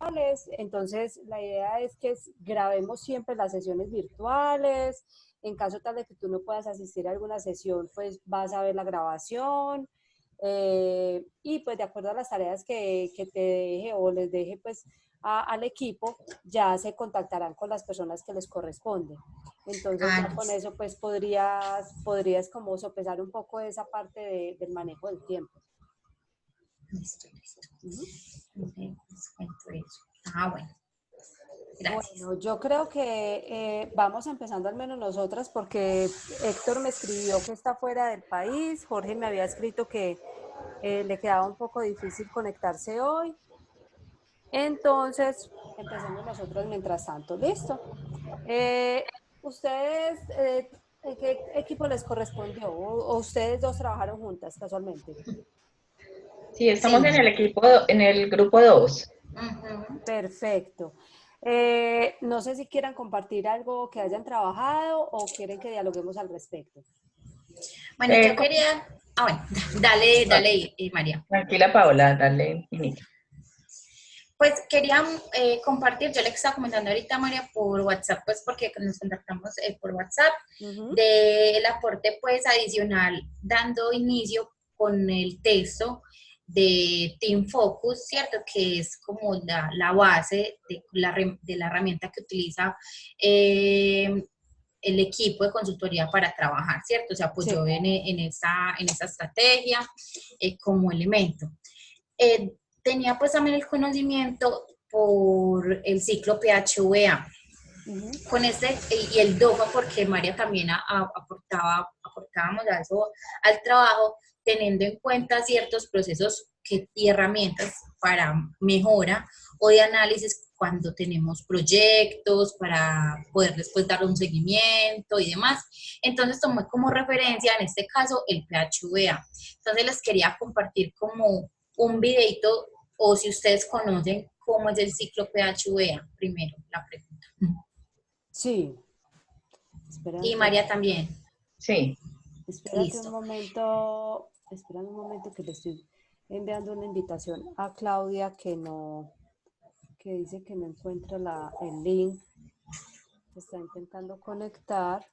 virtuales, entonces la idea es que grabemos siempre las sesiones virtuales. En caso tal de que tú no puedas asistir a alguna sesión, pues vas a ver la grabación. Y pues de acuerdo a las tareas que te deje o les deje pues al equipo, ya se contactarán con las personas que les corresponde. Entonces ya con eso pues podrías como sopesar un poco esa parte del manejo del tiempo. Listo. Bueno. Gracias. Bueno, yo creo que vamos empezando al menos nosotras porque Héctor me escribió que está fuera del país, Jorge me había escrito que le quedaba un poco difícil conectarse hoy. Entonces, empecemos nosotros mientras tanto. ¿Listo? ¿Ustedes en qué equipo les correspondió? ¿O ustedes dos trabajaron juntas casualmente? Sí, estamos en el equipo, en el grupo 2. Perfecto. No sé si quieran compartir algo que hayan trabajado o quieren que dialoguemos al respecto. Bueno, yo quería... bueno, dale, María. Tranquila, Paola, dale inicio. Pues quería compartir, yo le estaba comentando ahorita a María por WhatsApp, pues porque nos contactamos por WhatsApp, del aporte pues adicional, dando inicio con el texto de Team Focus, ¿cierto? Que es como la base de la herramienta que utiliza el equipo de consultoría para trabajar, ¿cierto? Se apoyó en esa estrategia como elemento. Tenía pues también el conocimiento por el ciclo PHVA. Con y el DOFA, porque María también aportábamos a eso al trabajo, teniendo en cuenta ciertos procesos y herramientas para mejora o de análisis cuando tenemos proyectos, para poder después dar un seguimiento y demás. Entonces tomé como referencia, en este caso, el PHVA. Entonces les quería compartir como un videito, o si ustedes conocen cómo es el ciclo PHVA, primero la pregunta. Sí. Y María también. Sí. Espérate un momento que le estoy enviando una invitación a Claudia que dice que no encuentra el link. Está intentando conectar.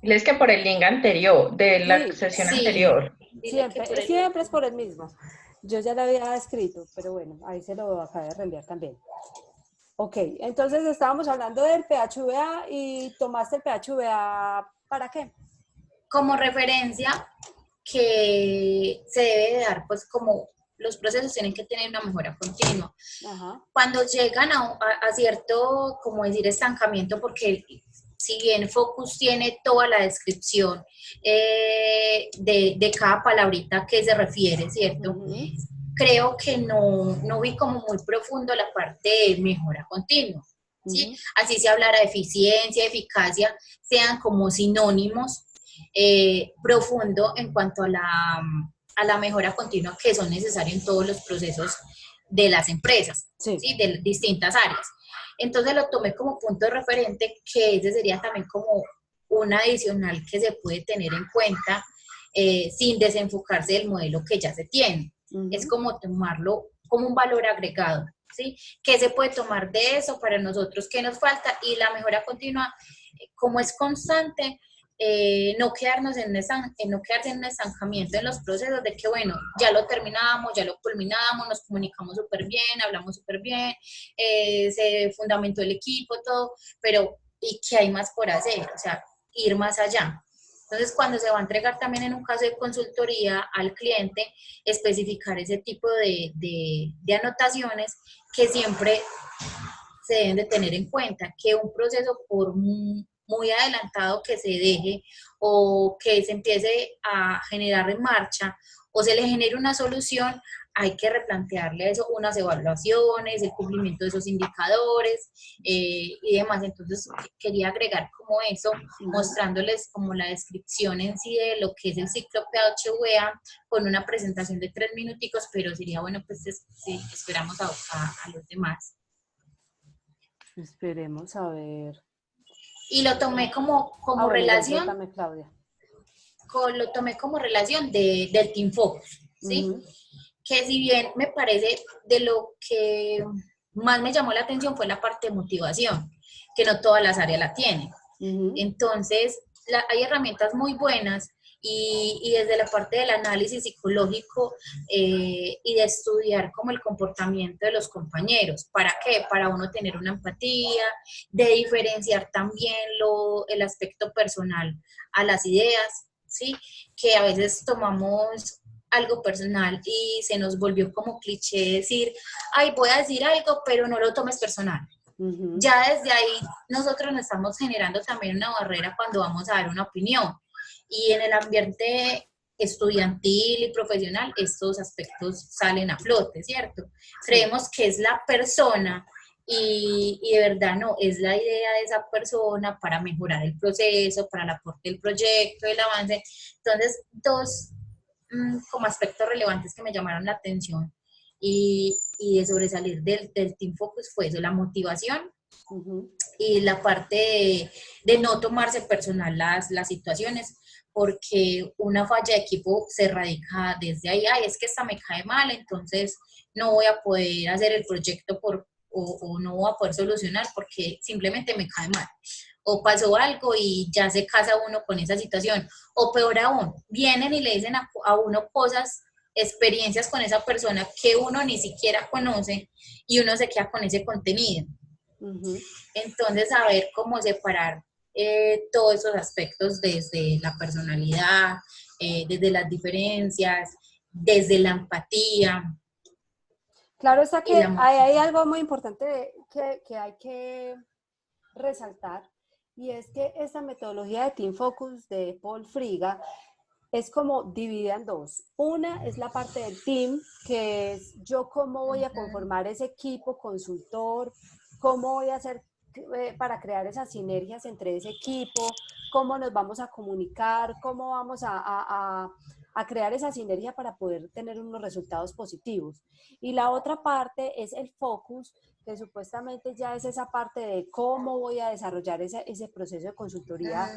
Es que por el link anterior, de la sesión anterior. Siempre es por el mismo. Yo ya lo había escrito, pero bueno, ahí se lo acabé de reenviar también. Ok, entonces estábamos hablando del PHVA y tomaste el PHVA, ¿para qué? Como referencia que se debe de dar, pues como los procesos tienen que tener una mejora continua. Cuando llegan a cierto, como decir, estancamiento, porque si bien Focus tiene toda la descripción de cada palabrita que se refiere, ¿cierto? Creo que no vi como muy profundo la parte de mejora continua, ¿sí? Así se hablara de eficiencia, eficacia, sean como sinónimos profundo en cuanto a la mejora continua que son necesarios en todos los procesos de las empresas, ¿sí? De distintas áreas. Entonces lo tomé como punto de referente, que ese sería también como un adicional que se puede tener en cuenta sin desenfocarse del modelo que ya se tiene. Es como tomarlo como un valor agregado, ¿sí? ¿Qué se puede tomar de eso para nosotros? ¿Qué nos falta? Y la mejora continua, como es constante, no quedarse en un estancamiento en los procesos de que, bueno, ya lo terminamos, ya lo culminamos, nos comunicamos súper bien, hablamos súper bien, se fundamentó el equipo, todo, pero ¿y qué hay más por hacer? O sea, ir más allá. Entonces, cuando se va a entregar también en un caso de consultoría al cliente, especificar ese tipo de anotaciones que siempre se deben de tener en cuenta, que un proceso por muy adelantado que se deje o que se empiece a generar en marcha o se le genere una solución, hay que replantearle a eso unas evaluaciones, el cumplimiento de esos indicadores y demás. Entonces quería agregar como eso, mostrándoles como la descripción en sí de lo que es el ciclo PHVA con una presentación de 3 minuticos, pero sería bueno pues sí, esperamos a los demás. Esperemos a ver. Y lo tomé como relación. Cuéntame, Claudia. Lo tomé como relación del Team Focus, ¿sí? que si bien me parece de lo que más me llamó la atención fue la parte de motivación, que no todas las áreas la tienen. Entonces, hay herramientas muy buenas y desde la parte del análisis psicológico y de estudiar como el comportamiento de los compañeros. ¿Para qué? Para uno tener una empatía, de diferenciar también el aspecto personal a las ideas, ¿sí? Que a veces tomamos algo personal y se nos volvió como cliché decir, ay, voy a decir algo, pero no lo tomes personal. Ya desde ahí nosotros nos estamos generando también una barrera cuando vamos a dar una opinión. Y en el ambiente estudiantil y profesional estos aspectos salen a flote, ¿cierto? Creemos que es la persona y de verdad no, es la idea de esa persona para mejorar el proceso, para el aporte del proyecto, el avance. Entonces, dos como aspectos relevantes que me llamaron la atención y de sobresalir del Team Focus fue eso, la motivación y la parte de no tomarse personal las situaciones, porque una falla de equipo se radica desde ahí, ay, es que esta me cae mal, entonces no voy a poder hacer el proyecto o no voy a poder solucionar porque simplemente me cae mal. O pasó algo y ya se casa uno con esa situación. O peor aún, vienen y le dicen a uno cosas, experiencias con esa persona que uno ni siquiera conoce y uno se queda con ese contenido. Entonces, saber cómo separar todos esos aspectos desde la personalidad, desde las diferencias, desde la empatía. Claro está que hay algo muy importante que hay que resaltar, y es que esta metodología de Team Focus de Paul Friga es como dividida en dos. Una es la parte del team, que es yo cómo voy a conformar ese equipo consultor, cómo voy a hacer para crear esas sinergias entre ese equipo, cómo nos vamos a comunicar, cómo vamos a crear esa sinergia para poder tener unos resultados positivos. Y la otra parte es el focus, que supuestamente ya es esa parte de cómo voy a desarrollar ese proceso de consultoría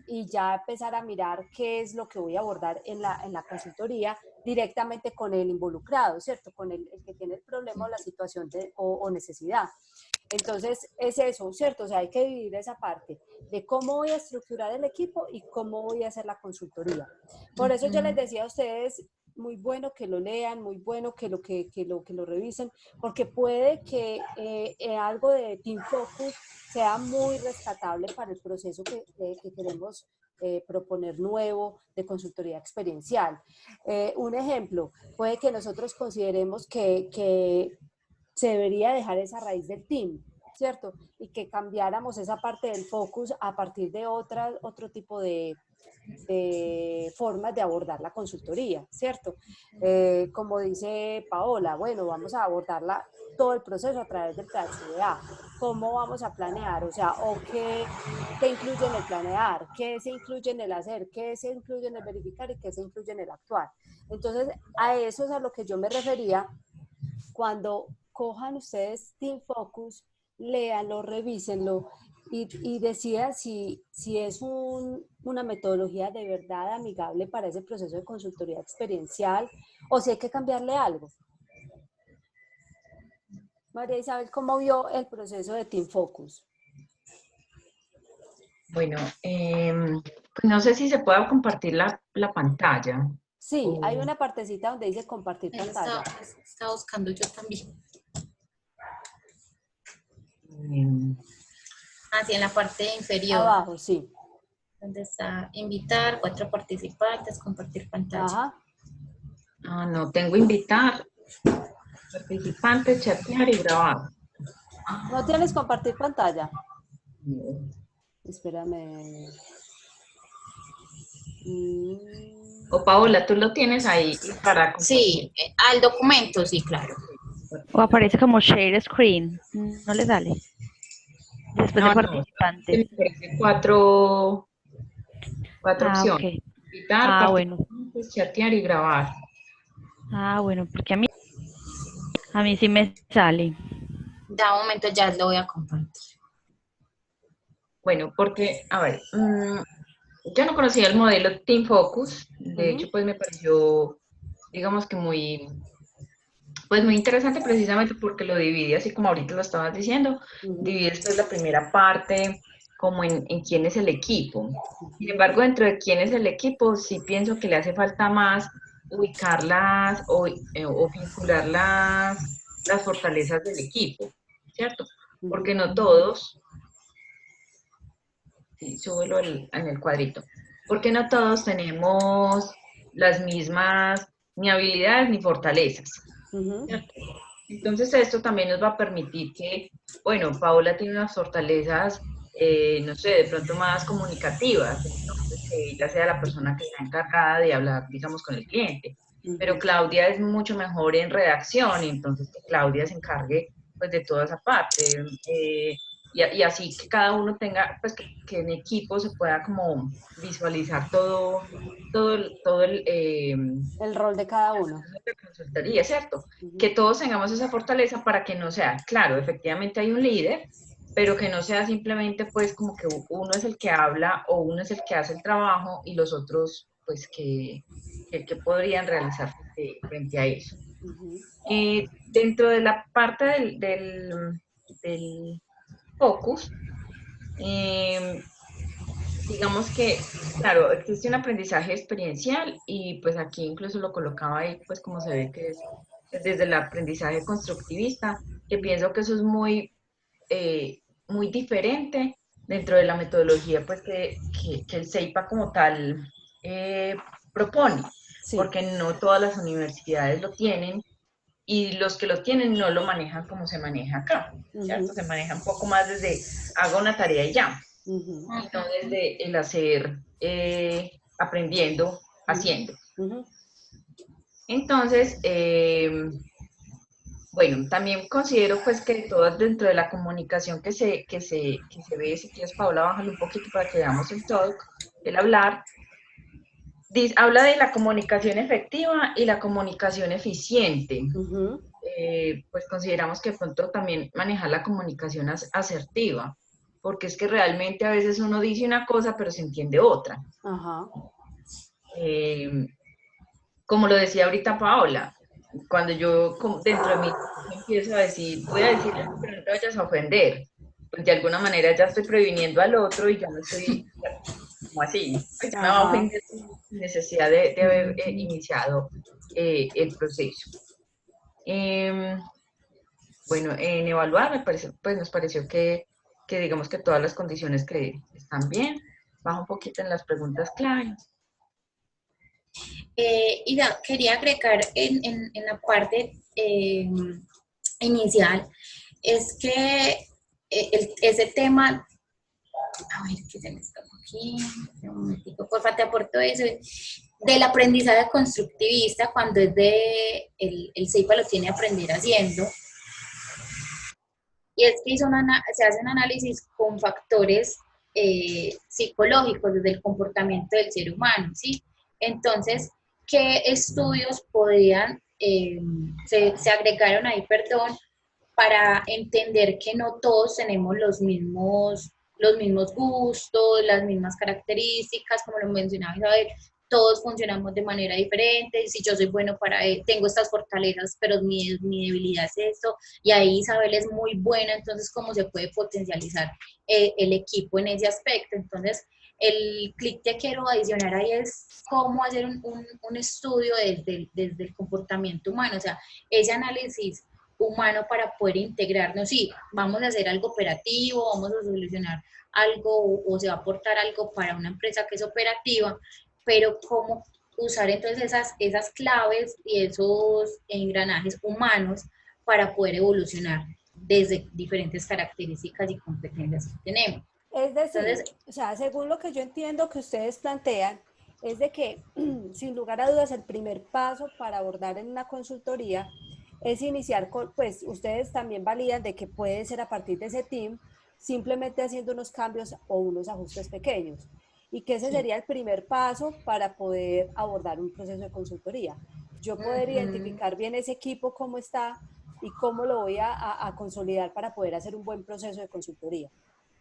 y ya empezar a mirar qué es lo que voy a abordar en la consultoría directamente con el involucrado, ¿cierto? Con el que tiene el problema o la situación o necesidad. Entonces, es eso, ¿cierto? O sea, hay que dividir esa parte de cómo voy a estructurar el equipo y cómo voy a hacer la consultoría. Por eso yo les decía a ustedes, muy bueno que lo lean, muy bueno que lo revisen, porque puede que algo de Team Focus sea muy rescatable para el proceso que queremos proponer nuevo de consultoría experiencial. Un ejemplo, puede que nosotros consideremos que se debería dejar esa raíz del team, ¿cierto? Y que cambiáramos esa parte del focus a partir de otro tipo de formas de abordar la consultoría, ¿cierto? Como dice Paola, bueno, vamos a abordarla todo el proceso a través del PHDA. ¿Cómo vamos a planear? O sea, ¿o qué incluye en el planear? ¿Qué se incluye en el hacer? ¿Qué se incluye en el verificar? ¿Y qué se incluye en el actuar? Entonces, a eso es a lo que yo me refería cuando cojan ustedes Team Focus, léanlo, revísenlo y decidan si es una metodología de verdad amigable para ese proceso de consultoría experiencial o si hay que cambiarle algo. María Isabel, ¿cómo vio el proceso de Team Focus? Bueno, pues no sé si se puede compartir la pantalla. Sí, hay una partecita donde dice compartir pantalla. Está buscando yo también. Así en la parte inferior. Abajo, sí. Donde está invitar, 4 participantes, compartir pantalla. Ajá. Ah, no, tengo invitar, participantes, chatear y grabar. ¿No tienes compartir pantalla? No. Espérame. O Paola, tú lo tienes ahí para compartir. Sí, al documento, sí, claro. O aparece como share screen, no le sale. Después de participantes. Me aparece cuatro opciones. Okay. Invitar, bueno. chatear y grabar. Bueno, porque a mí sí me sale. Da un momento, ya lo voy a compartir. Bueno, porque, a ver, yo no conocía el modelo Team Focus, de hecho, pues me pareció digamos que muy, pues muy interesante precisamente porque lo divide, así como ahorita lo estabas diciendo, divide después la primera parte como en quién es el equipo. Sin embargo, dentro de quién es el equipo, sí pienso que le hace falta más ubicarlas o vincular las fortalezas del equipo, ¿cierto? Porque no todos, sí, súbelo en el cuadrito, porque no todos tenemos las mismas ni habilidades ni fortalezas, ¿cierto? Entonces esto también nos va a permitir que, bueno, Paola tiene unas fortalezas, no sé, de pronto más comunicativas, entonces que ella sea la persona que está encargada de hablar, digamos, con el cliente. Pero Claudia es mucho mejor en redacción, y entonces que Claudia se encargue pues de toda esa parte. Y así que cada uno tenga, pues que en equipo se pueda como visualizar todo El rol de cada uno. de consultoría, ¿cierto? Que todos tengamos esa fortaleza para que no sea, claro, efectivamente hay un líder, pero que no sea simplemente pues como que uno es el que habla o uno es el que hace el trabajo y los otros pues que podrían realizar frente a eso. Dentro de la parte del focus, digamos que, claro, existe un aprendizaje experiencial y pues aquí incluso lo colocaba ahí, pues como se ve que es desde el aprendizaje constructivista, que pienso que eso es muy diferente dentro de la metodología pues que el CEIPA como tal propone, porque no todas las universidades lo tienen y los que lo tienen no lo manejan como se maneja acá, ¿cierto? Se maneja un poco más desde hago una tarea y ya, y no desde el hacer, aprendiendo, haciendo. Entonces, bueno, también considero pues que todas dentro de la comunicación que se ve, si quieres Paola, bájalo un poquito para que veamos el talk, el hablar, habla de la comunicación efectiva y la comunicación eficiente. Pues consideramos que de pronto también manejar la comunicación asertiva, porque es que realmente a veces uno dice una cosa pero se entiende otra. Como lo decía ahorita Paola, cuando yo dentro de mí empiezo a decir, voy a decir algo, pero no te vayas a ofender, pues de alguna manera ya estoy previniendo al otro y ya no estoy como así, pues ya me va a ofender sin necesidad de haber iniciado el proceso. Bueno, en evaluar nos pareció que digamos que todas las condiciones que están bien, baja un poquito en las preguntas clave. Quería agregar en la parte inicial, es que ese tema, a ver, ¿qué se me escapó aquí? Un momentico, porfa, te aporto eso, del aprendizaje constructivista, cuando es el CEIPA lo tiene aprender haciendo, y es que se hace un análisis con factores psicológicos desde el comportamiento del ser humano, ¿sí? Entonces, ¿qué estudios se agregaron ahí, perdón, para entender que no todos tenemos los mismos gustos, las mismas características, como lo mencionaba Isabel, todos funcionamos de manera diferente, si yo soy bueno tengo estas fortalezas, pero mi debilidad es esto, y ahí Isabel es muy buena, entonces cómo se puede potencializar el equipo en ese aspecto. Entonces, el clic que quiero adicionar ahí es cómo hacer un estudio desde el comportamiento humano, o sea, ese análisis humano para poder integrarnos. Sí, vamos a hacer algo operativo, vamos a solucionar algo o se va a aportar algo para una empresa que es operativa, pero cómo usar entonces esas claves y esos engranajes humanos para poder evolucionar desde diferentes características y competencias que tenemos. Es decir, entonces, o sea, según lo que yo entiendo que ustedes plantean, es de que, sin lugar a dudas, el primer paso para abordar en una consultoría es iniciar con, pues ustedes también validan de que puede ser a partir de ese team, simplemente haciendo unos cambios o unos ajustes pequeños. Y que ese sería el primer paso para poder abordar un proceso de consultoría. Yo poder identificar bien ese equipo, cómo está y cómo lo voy a consolidar para poder hacer un buen proceso de consultoría.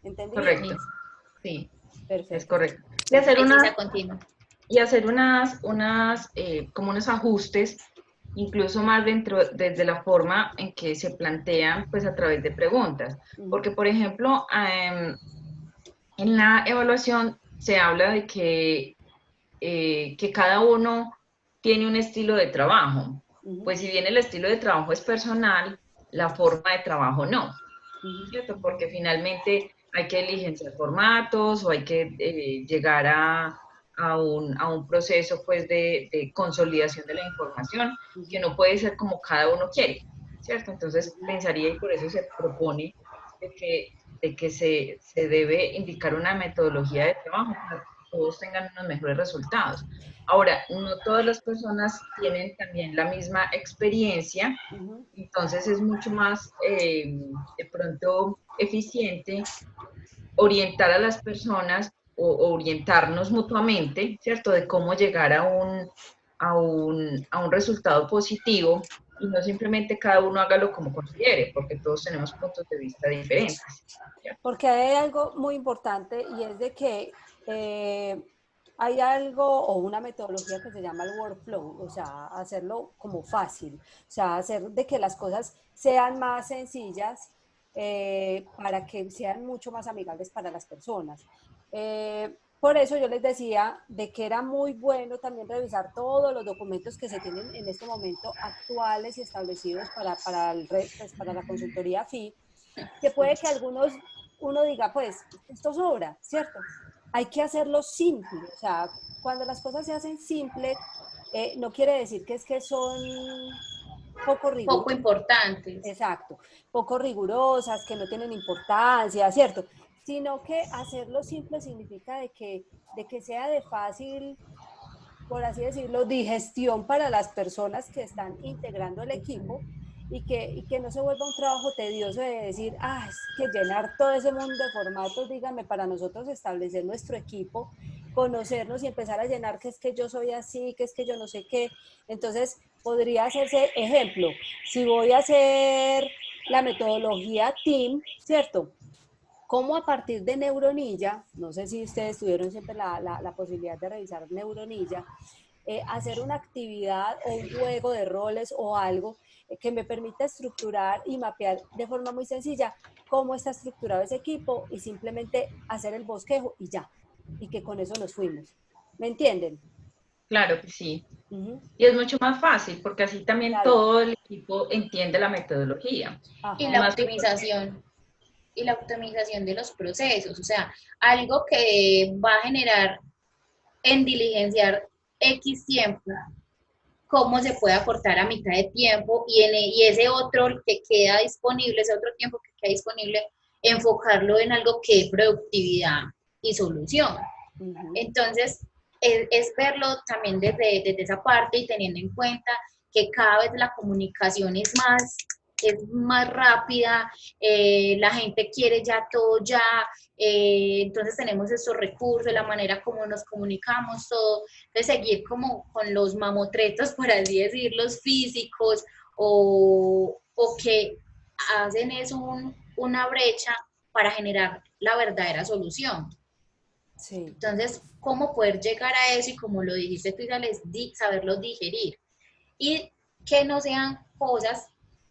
¿Entendí? Correcto, sí, Perfecto. es correcto. De hacer una... y hacer como unos ajustes, incluso más desde la forma en que se plantean, pues a través de preguntas. Porque, por ejemplo, en la evaluación se habla de que cada uno tiene un estilo de trabajo. Pues si bien el estilo de trabajo es personal, la forma de trabajo no, ¿cierto? Porque finalmente hay que diligenciar formatos o hay que llegar a un proceso pues de consolidación de la información que no puede ser como cada uno quiere, ¿cierto? Entonces pensaría y por eso se propone de que se debe indicar una metodología de trabajo para que todos tengan unos mejores resultados. Ahora, no todas las personas tienen también la misma experiencia, entonces es mucho más de pronto eficiente orientar a las personas o orientarnos mutuamente, ¿cierto? De cómo llegar a un resultado positivo y no simplemente cada uno hágalo como considere, porque todos tenemos puntos de vista diferentes. ¿Cierto? Porque hay algo muy importante y es de que hay algo o una metodología que se llama el workflow, o sea, hacerlo como fácil, o sea, hacer de que las cosas sean más sencillas para que sean mucho más amigables para las personas. Por eso yo les decía de que era muy bueno también revisar todos los documentos que se tienen en este momento actuales y establecidos pues, para la consultoría FI, que puede que algunos uno diga, pues, esto sobra, ¿cierto? Hay que hacerlo simple, o sea, cuando las cosas se hacen simples, no quiere decir que es que son poco Poco rigurosas, importantes. exacto, poco rigurosas, que no tienen importancia, ¿cierto? Sino que hacerlo simple significa de que sea de fácil, por así decirlo, digestión para las personas que están integrando el equipo y que no se vuelva un trabajo tedioso de decir, es que llenar todo ese mundo de formatos, dígame, para nosotros establecer nuestro equipo, conocernos y empezar a llenar que es que yo soy así, que es que yo no sé qué. Entonces, podría hacerse ejemplo, si voy a hacer la metodología TEAM, ¿cierto? Cómo a partir de Neuronilla, no sé si ustedes tuvieron siempre la posibilidad de revisar Neuronilla, hacer una actividad o un juego de roles o algo que me permita estructurar y mapear de forma muy sencilla cómo está estructurado ese equipo y simplemente hacer el bosquejo y ya, y que con eso nos fuimos. ¿Me entienden? Claro que sí. Uh-huh. Y es mucho más fácil porque así también Claro. todo el equipo entiende la metodología. Y Ajá. la Más que optimización. Y la optimización de los procesos, o sea, algo que va a generar en diligenciar X tiempo, cómo se puede acortar a mitad de tiempo y ese otro que queda disponible, ese otro tiempo que queda disponible, enfocarlo en algo que es productividad y solución. Uh-huh. Entonces, es verlo también desde esa parte y teniendo en cuenta que cada vez la comunicación es más rápida, la gente quiere ya todo ya, entonces tenemos esos recursos, la manera como nos comunicamos, todo, de seguir como con los mamotretos, por así decirlo, físicos, o que hacen eso una brecha para generar la verdadera solución. Sí. Entonces, ¿cómo poder llegar a eso? Y como lo dijiste tú, saberlo digerir. Y que no sean cosas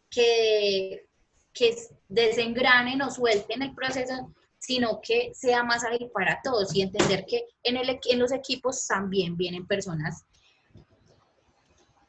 que desengranen o suelten el proceso, sino que sea más ágil para todos y entender que en los equipos también vienen personas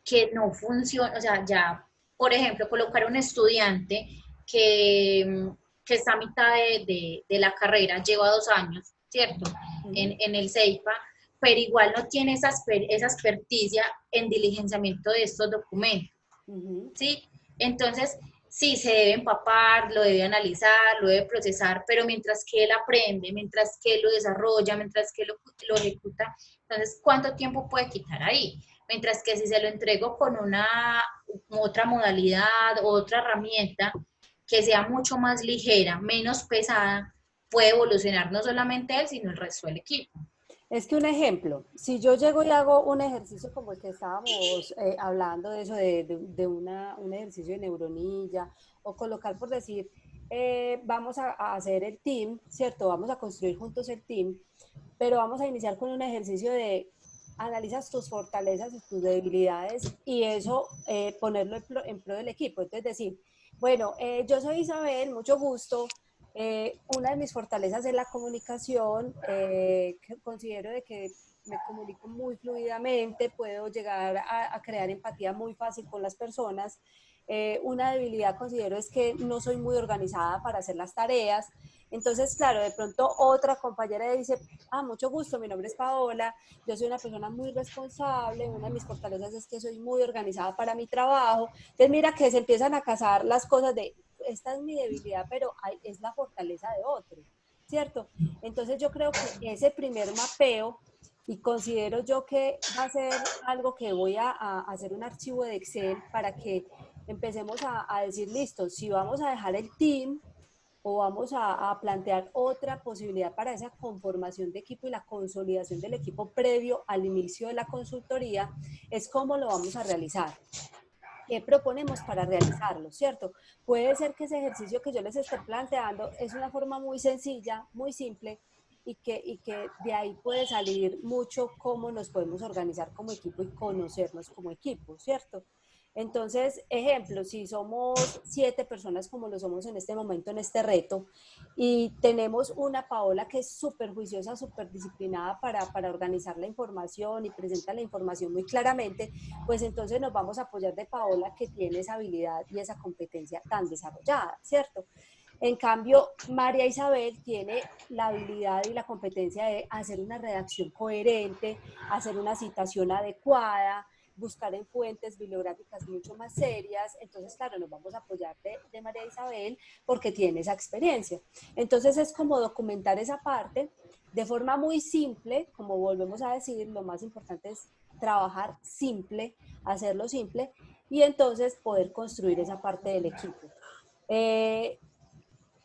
que no funcionan, o sea, ya, por ejemplo, colocar un estudiante que está a mitad de la carrera, lleva 2 años, ¿cierto? Uh-huh. En el CEIPA, pero igual no tiene esa experticia en diligenciamiento de estos documentos, Uh-huh. ¿sí? Entonces, sí, se debe empapar, lo debe analizar, lo debe procesar, pero mientras que él aprende, mientras que él lo desarrolla, mientras que lo ejecuta, entonces, ¿cuánto tiempo puede quitar ahí? Mientras que si se lo entrego con otra modalidad, otra herramienta que sea mucho más ligera, menos pesada, puede evolucionar no solamente él, sino el resto del equipo. Es que un ejemplo, si yo llego y hago un ejercicio como el que estábamos hablando de eso, de un ejercicio de neuronilla, o colocar por decir, vamos a hacer el team, ¿cierto? Vamos a construir juntos el team, pero vamos a iniciar con un ejercicio de analizas tus fortalezas y tus debilidades y eso ponerlo en pro del equipo. Entonces decir, bueno, yo soy Isabel, mucho gusto. Una de mis fortalezas es la comunicación, que considero de que me comunico muy fluidamente, puedo llegar a crear empatía muy fácil con las personas. Una debilidad considero es que no soy muy organizada para hacer las tareas. Entonces, claro, de pronto otra compañera dice, mucho gusto, mi nombre es Paola, yo soy una persona muy responsable, una de mis fortalezas es que soy muy organizada para mi trabajo. Entonces, mira que se empiezan a casar las cosas de, esta es mi debilidad, pero es la fortaleza de otro, ¿cierto? Entonces, yo creo que ese primer mapeo, y considero yo que va a ser algo que voy a hacer un archivo de Excel para que empecemos a decir, listo, si vamos a dejar el team o vamos a plantear otra posibilidad para esa conformación de equipo y la consolidación del equipo previo al inicio de la consultoría, es cómo lo vamos a realizar. ¿Qué proponemos para realizarlo, cierto? Puede ser que ese ejercicio que yo les esté planteando es una forma muy sencilla, muy simple, y que de ahí puede salir mucho cómo nos podemos organizar como equipo y conocernos como equipo, ¿cierto? Entonces, ejemplo, si somos 7 personas como lo somos en este momento en este reto y tenemos una Paola que es súper juiciosa, súper disciplinada para organizar la información y presenta la información muy claramente, pues entonces nos vamos a apoyar de Paola que tiene esa habilidad y esa competencia tan desarrollada, ¿cierto? En cambio, María Isabel tiene la habilidad y la competencia de hacer una redacción coherente, hacer una citación adecuada, buscar en fuentes bibliográficas mucho más serias. Entonces, claro, nos vamos a apoyar de María Isabel porque tiene esa experiencia. Entonces, es como documentar esa parte de forma muy simple, como volvemos a decir, lo más importante es trabajar simple, hacerlo simple, y entonces poder construir esa parte del equipo.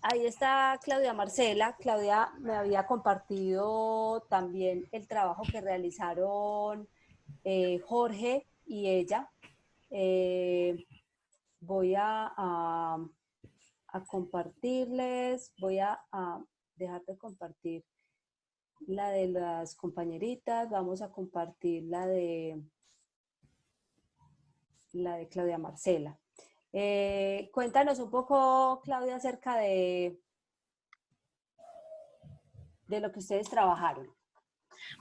Ahí está Claudia Marcela. Claudia me había compartido también el trabajo que realizaron Jorge y ella. Voy a compartirles, voy a dejar de compartir la de las compañeritas, vamos a compartir la de Claudia Marcela. Cuéntanos un poco, Claudia, acerca de lo que ustedes trabajaron.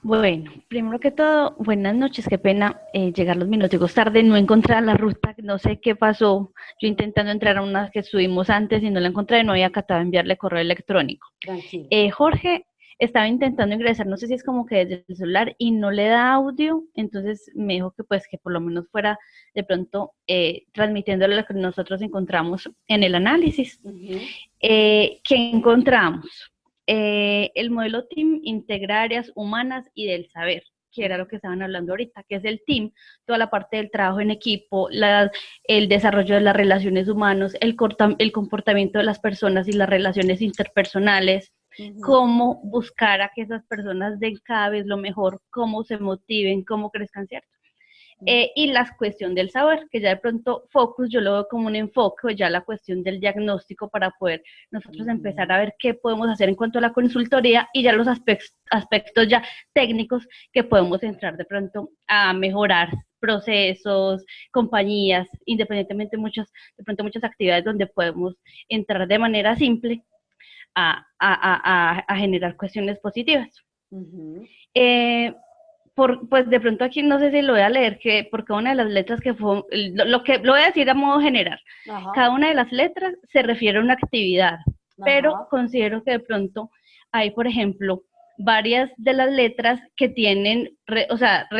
Bueno, primero que todo, buenas noches, qué pena llegar los minutos tarde, no encontrar la ruta, no sé qué pasó, yo intentando entrar a una que estuvimos antes y no la encontré, no había acatado enviarle correo electrónico. Tranquilo. Jorge estaba intentando ingresar, no sé si es como que desde el celular y no le da audio, entonces me dijo que pues que por lo menos fuera de pronto transmitiéndole lo que nosotros encontramos en el análisis. ¿Qué encontramos? El modelo TEAM integra áreas humanas y del saber, que era lo que estaban hablando ahorita, que es el TEAM, toda la parte del trabajo en equipo, el desarrollo de las relaciones humanas, el comportamiento de las personas y las relaciones interpersonales, cómo buscar a que esas personas den cada vez lo mejor, cómo se motiven, cómo crezcan, ¿cierto? Y la cuestión del saber, que ya de pronto Focus yo lo veo como un enfoque, ya la cuestión del diagnóstico para poder nosotros empezar a ver qué podemos hacer en cuanto a la consultoría y ya los aspectos ya técnicos que podemos entrar de pronto a mejorar procesos, compañías, independientemente de pronto muchas actividades donde podemos entrar de manera simple a generar cuestiones positivas. Pues de pronto aquí no sé si lo voy a leer, porque una de las letras que fue, lo voy a decir a modo general, cada una de las letras se refiere a una actividad, pero considero que de pronto hay, por ejemplo, varias de las letras que tienen, por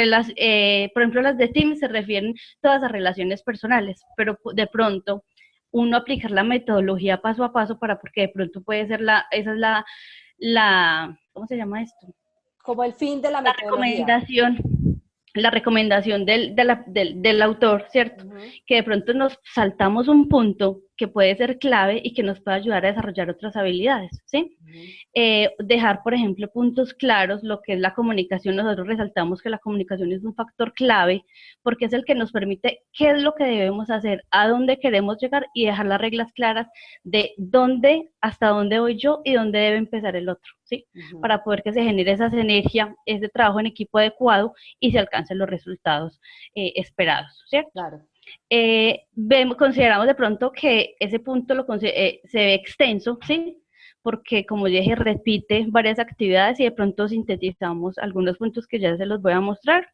ejemplo las de TEAM se refieren todas a relaciones personales, pero de pronto uno aplicar la metodología paso a paso porque de pronto puede ser esa es la ¿cómo se llama esto? Como el fin de la metodología. La recomendación del autor, ¿cierto? Que de pronto nos saltamos un punto que puede ser clave y que nos puede ayudar a desarrollar otras habilidades, ¿sí? Dejar, por ejemplo, puntos claros, lo que es la comunicación. Nosotros resaltamos que la comunicación es un factor clave porque es el que nos permite qué es lo que debemos hacer, a dónde queremos llegar y dejar las reglas claras de dónde, hasta dónde voy yo y dónde debe empezar el otro, ¿sí? Para poder que se genere esa sinergia, ese trabajo en equipo adecuado y se alcancen los resultados esperados, ¿cierto? Claro. Consideramos de pronto que ese punto se ve extenso, ¿sí? Porque como ya dije, repite varias actividades y de pronto sintetizamos algunos puntos que ya se los voy a mostrar.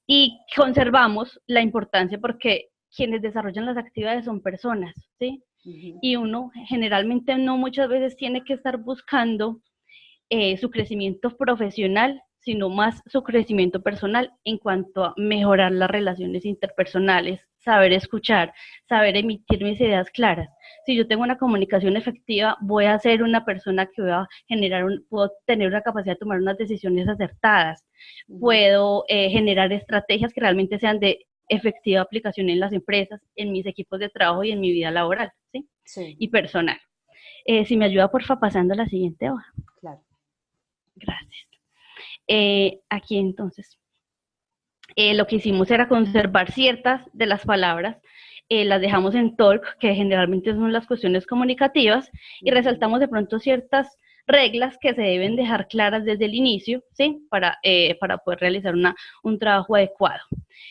Y conservamos la importancia porque quienes desarrollan las actividades son personas, ¿sí? Y uno generalmente no muchas veces tiene que estar buscando su crecimiento profesional, sino más su crecimiento personal en cuanto a mejorar las relaciones interpersonales, saber escuchar, saber emitir mis ideas claras. Si yo tengo una comunicación efectiva, voy a ser una persona que voy a generar, puedo tener una capacidad de tomar unas decisiones acertadas, puedo generar estrategias que realmente sean de efectiva aplicación en las empresas, en mis equipos de trabajo y en mi vida laboral, ¿sí? Sí. Y personal. Si me ayuda, porfa, pasando a la siguiente hoja. Claro. Gracias. Aquí entonces, lo que hicimos era conservar ciertas de las palabras, las dejamos en talk, que generalmente son las cuestiones comunicativas, y resaltamos de pronto ciertas reglas que se deben dejar claras desde el inicio, ¿sí? Para poder realizar un trabajo adecuado.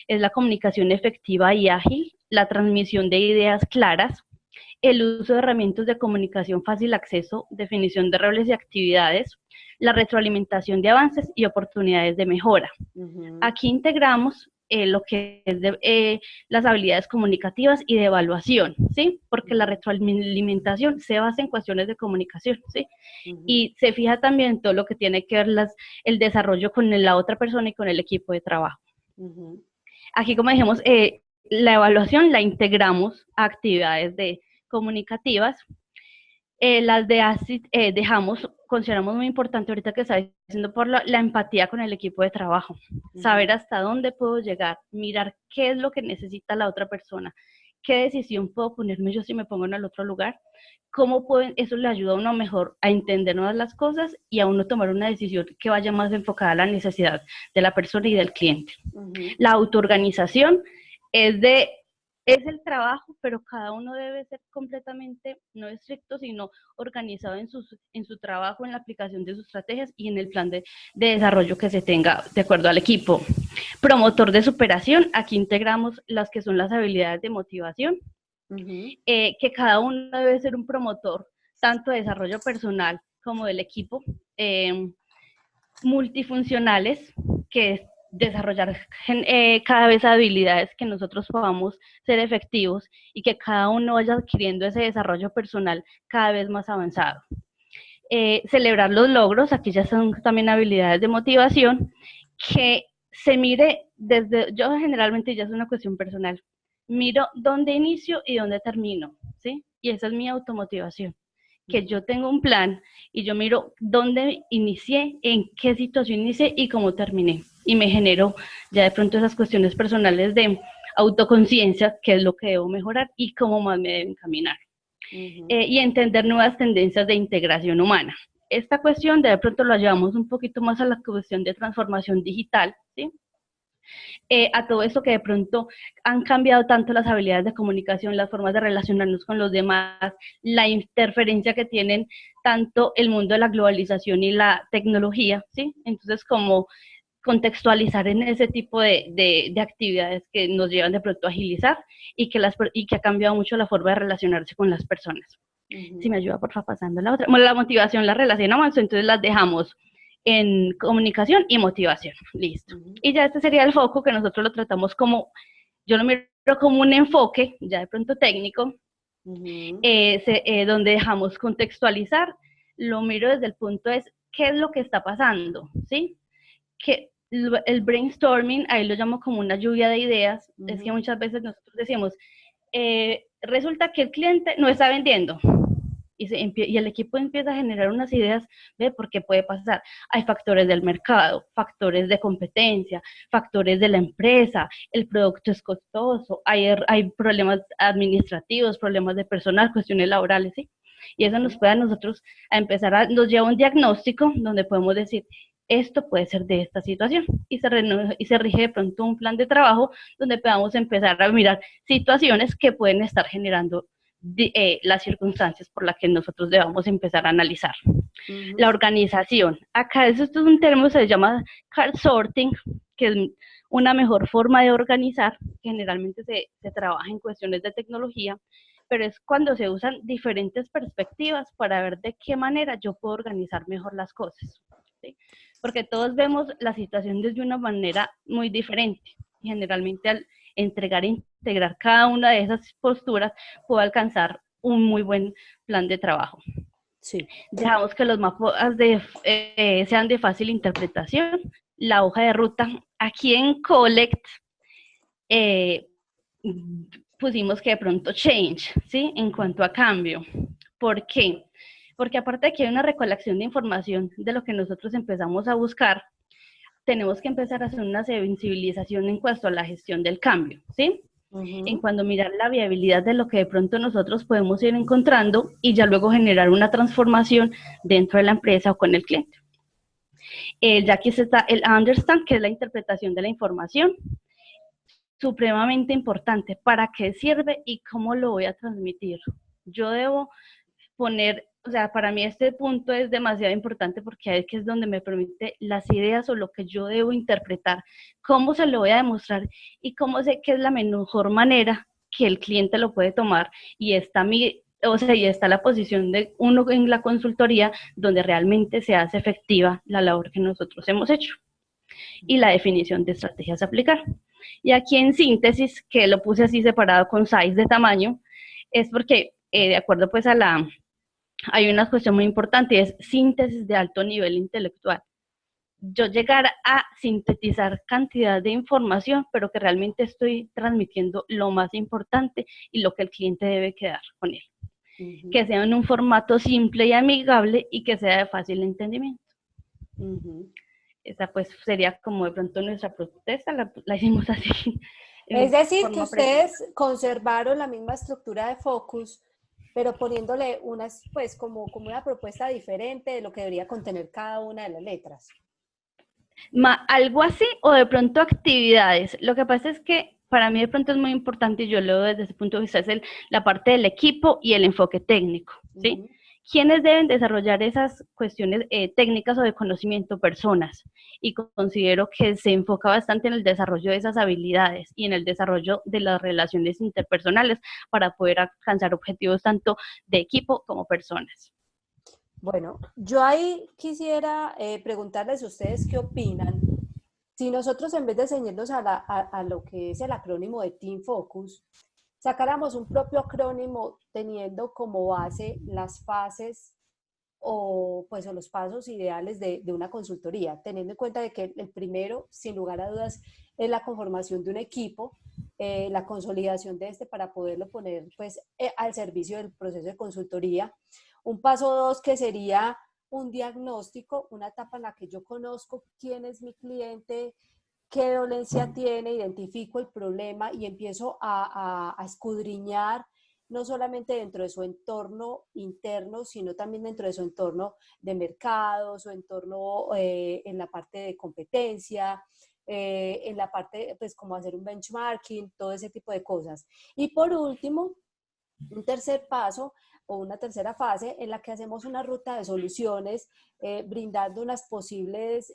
Es la comunicación efectiva y ágil, la transmisión de ideas claras, el uso de herramientas de comunicación fácil acceso, definición de roles y actividades, la retroalimentación de avances y oportunidades de mejora. Aquí integramos lo que es las habilidades comunicativas y de evaluación, ¿sí? Porque la retroalimentación se basa en cuestiones de comunicación, ¿sí? Y se fija también en todo lo que tiene que ver el desarrollo con la otra persona y con el equipo de trabajo. Aquí, como dijimos, la evaluación la integramos a actividades comunicativas. Las de ACID consideramos muy importante ahorita que está diciendo por la empatía con el equipo de trabajo, saber hasta dónde puedo llegar, mirar qué es lo que necesita la otra persona, qué decisión puedo ponerme yo si me pongo en el otro lugar, eso le ayuda a uno mejor a entender nuevas las cosas y a uno tomar una decisión que vaya más enfocada a la necesidad de la persona y del cliente. La autoorganización es el trabajo, pero cada uno debe ser completamente, no estricto, sino organizado en su trabajo, en la aplicación de sus estrategias y en el plan de desarrollo que se tenga de acuerdo al equipo. Promotor de superación, aquí integramos las que son las habilidades de motivación, que cada uno debe ser un promotor, tanto de desarrollo personal como del equipo, multifuncionales, que es desarrollar cada vez habilidades que nosotros podamos ser efectivos y que cada uno vaya adquiriendo ese desarrollo personal cada vez más avanzado. Celebrar los logros, aquí ya son también habilidades de motivación, que se mire yo generalmente ya es una cuestión personal, miro dónde inicio y dónde termino, ¿sí? Y esa es mi automotivación, que yo tengo un plan y yo miro dónde inicié, en qué situación inicié y cómo terminé. Y me genero ya de pronto esas cuestiones personales de autoconciencia, qué es lo que debo mejorar y cómo más me deben caminar. Y entender nuevas tendencias de integración humana. Esta cuestión de pronto lo llevamos un poquito más a la cuestión de transformación digital, ¿sí? A todo esto que de pronto han cambiado tanto las habilidades de comunicación, las formas de relacionarnos con los demás, la interferencia que tienen tanto el mundo de la globalización y la tecnología, ¿sí? Entonces, como contextualizar en ese tipo de actividades que nos llevan de pronto a agilizar y que ha cambiado mucho la forma de relacionarse con las personas. Si me ayuda, por favor, pasando la otra. Bueno, la motivación la relacionamos, entonces las dejamos en comunicación y motivación. Listo. Y ya este sería el foco que nosotros lo tratamos como, yo lo miro como un enfoque, ya de pronto técnico, donde dejamos contextualizar, lo miro desde el punto de qué es lo que está pasando, ¿sí? Que el brainstorming, ahí lo llamo como una lluvia de ideas, es que muchas veces nosotros decimos, resulta que el cliente no está vendiendo, y el equipo empieza a generar unas ideas de por qué puede pasar. Hay factores del mercado, factores de competencia, factores de la empresa, el producto es costoso, hay problemas administrativos, problemas de personal, cuestiones laborales, ¿sí? Y eso nos puede a nosotros nos lleva a un diagnóstico donde podemos decir, esto puede ser de esta situación, y se rige de pronto un plan de trabajo donde podamos empezar a mirar situaciones que pueden estar generando las circunstancias por las que nosotros debamos empezar a analizar. La organización. Acá esto es un término que se llama card sorting, que es una mejor forma de organizar. Generalmente se trabaja en cuestiones de tecnología, pero es cuando se usan diferentes perspectivas para ver de qué manera yo puedo organizar mejor las cosas, ¿sí? Porque todos vemos la situación desde una manera muy diferente. Y generalmente al entregar e integrar cada una de esas posturas puedo alcanzar un muy buen plan de trabajo. Sí. Dejamos que los mapas sean de fácil interpretación. La hoja de ruta. Aquí en Collect pusimos que de pronto change, ¿sí? En cuanto a cambio. ¿Por qué? Porque aparte de que hay una recolección de información de lo que nosotros empezamos a buscar, tenemos que empezar a hacer una sensibilización en cuanto a la gestión del cambio, ¿sí? En cuanto a mirar la viabilidad de lo que de pronto nosotros podemos ir encontrando y ya luego generar una transformación dentro de la empresa o con el cliente. Ya aquí está el understand, que es la interpretación de la información, supremamente importante. ¿Para qué sirve y cómo lo voy a transmitir? Yo debo poner, o sea, para mí este punto es demasiado importante porque es que es donde me permite las ideas o lo que yo debo interpretar, cómo se lo voy a demostrar y cómo sé que es la mejor manera que el cliente lo puede tomar. Y está y está la posición de uno en la consultoría donde realmente se hace efectiva la labor que nosotros hemos hecho. Y la definición de estrategias a aplicar. Y aquí en síntesis, que lo puse así separado con size de tamaño, es porque de acuerdo pues hay una cuestión muy importante, es síntesis de alto nivel intelectual. Yo llegar a sintetizar cantidad de información, pero que realmente estoy transmitiendo lo más importante y lo que el cliente debe quedar con él. Que sea en un formato simple y amigable y que sea de fácil entendimiento. Esa pues sería como de pronto nuestra propuesta, la hicimos así. Es decir, que ustedes conservaron la misma estructura de Focus, pero poniéndole unas, pues, como una propuesta diferente de lo que debería contener cada una de las letras. Algo así, o de pronto actividades. Lo que pasa es que para mí de pronto es muy importante, y yo lo veo desde ese punto de vista, es la parte del equipo y el enfoque técnico, ¿sí? ¿Quiénes deben desarrollar esas cuestiones técnicas o de conocimiento? Personas. Y considero que se enfoca bastante en el desarrollo de esas habilidades y en el desarrollo de las relaciones interpersonales para poder alcanzar objetivos tanto de equipo como personas. Bueno, yo ahí quisiera preguntarles a ustedes qué opinan. Si nosotros en vez de ceñirnos a lo que es el acrónimo de Team Focus, sacáramos un propio acrónimo teniendo como base las fases o los pasos ideales de una consultoría, teniendo en cuenta de que el primero, sin lugar a dudas, es la conformación de un equipo, la consolidación de este para poderlo poner pues, al servicio del proceso de consultoría. Un paso 2 que sería un diagnóstico, una etapa en la que yo conozco quién es mi cliente, qué dolencia tiene, identifico el problema y empiezo a escudriñar no solamente dentro de su entorno interno, sino también dentro de su entorno de mercado, su entorno en la parte de competencia, en la parte, pues, como hacer un benchmarking, todo ese tipo de cosas. Y por último, un tercer paso o una tercera fase en la que hacemos una ruta de soluciones, brindando unas posibles